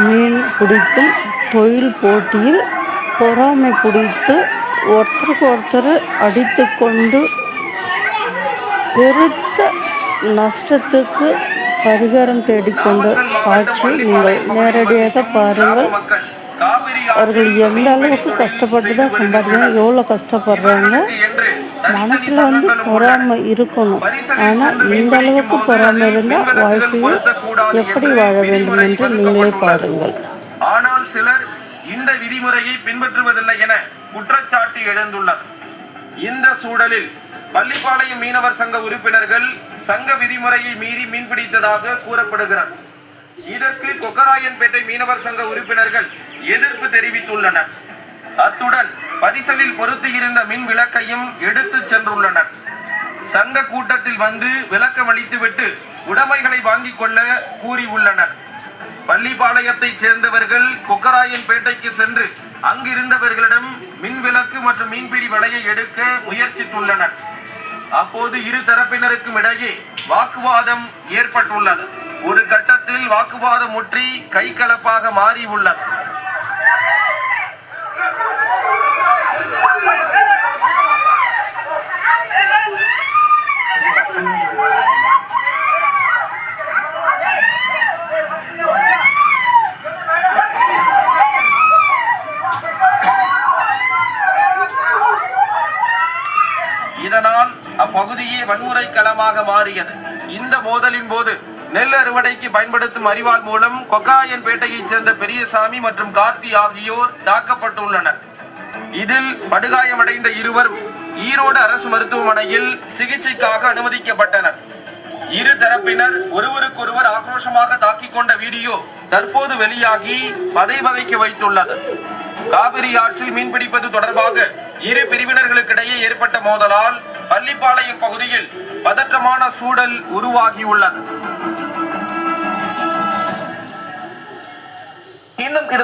மீன் பிடிக்கும் தொழில் போட்டியில் பொறாமை பிடித்து ஒருத்தருக்கு ஒருத்தர் அடித்து கொண்டு பெருத்த நஷ்டத்துக்கு பரிகாரம் தேடிக்கொண்ட காட்சி நீங்கள் நேரடியாக பாருங்கள். அவர்கள் எந்த அளவுக்கு கஷ்டப்பட்டு தான் சம்பாதிக்கிறாங்க, எவ்வளோ கஷ்டப்படுறாங்க. மனசில் பொறாமை இருக்கணும். ஆனால் இந்த அளவுக்கு பொறாமை இருந்தால் வாழ்க்கையை எப்படி வாழ வேண்டும் என்று நீங்களே பாருங்கள். ஆனால் சிலர் இந்த விதிமுறையை பின்பற்றுவதில்லை என குற்றச்சாட்டு எழுந்துள்ளது. இந்த சூழலில் பள்ளிப்பாளையம் மீனவர் சங்க உறுப்பினர்கள் சங்க விதிமுறையை மீறி மீன்பிடித்ததாக கூறப்படுகிறது. இதற்கு கொக்கராயன்பேட்டை மீனவர் சங்க உறுப்பினர்கள் எதிர்ப்பு தெரிவித்துள்ளனர். அத்துடன் பரிசலில் பொருத்தி இருந்த மின் விளக்கையும் எடுத்து சென்றுள்ளனர். சங்க கூட்டத்தில் வந்து விளக்கம் அளித்துவிட்டு உடைமைகளை வாங்கிக் கொள்ள கூறியுள்ளனர். பள்ளிப்பாளையத்தை சேர்ந்தவர்கள் கொக்கராயன்பேட்டைக்கு சென்று அங்கிருந்தவர்களிடம் மின் விளக்கு மற்றும் மீன்பிடி வலையை எடுக்க முயற்சித்துள்ளனர். அப்போது இரு தரப்பினருக்கும் இடையே வாக்குவாதம் ஏற்பட்டுள்ளது. ஒரு கட்டத்தில் வாக்குவாதம் முற்றி கைகலப்பாக மாறி உள்ளது. இதனால் அப்பகுதியே வன்முறை களமாக மாறியது. இந்த மோதலின் போது நெல் அறுவடைக்கு பயன்படுத்தும் அரிவாள் மூலம் கொக்காயன்பேட்டையைச் சேர்ந்த பெரியசாமி மற்றும் கார்த்தி ஆகியோர் தாக்கப்பட்டுள்ளனர். இதில் படுகாயமடைந்த இருவரும் ஈரோடு அரசு மருத்துவமனையில் சிகிச்சைக்காக அனுமதிக்கப்பட்டனர். இரு தரப்பினர் ஒருவருக்கொருவர் ஆக்ரோஷமாக தாக்கிக் கொண்ட வீடியோ தற்போது வெளியாகி பதைபதைக்க வைத்துள்ளது. காவிரி ஆற்றில் மீன்பிடிப்பது தொடர்பாக இரு பிரிவினர்களுக்கிடையே ஏற்பட்ட மோதலால் பள்ளிப்பாளையம் பகுதியில் பதற்றமான சூழல் உருவாகியுள்ளது. இன்னும் இது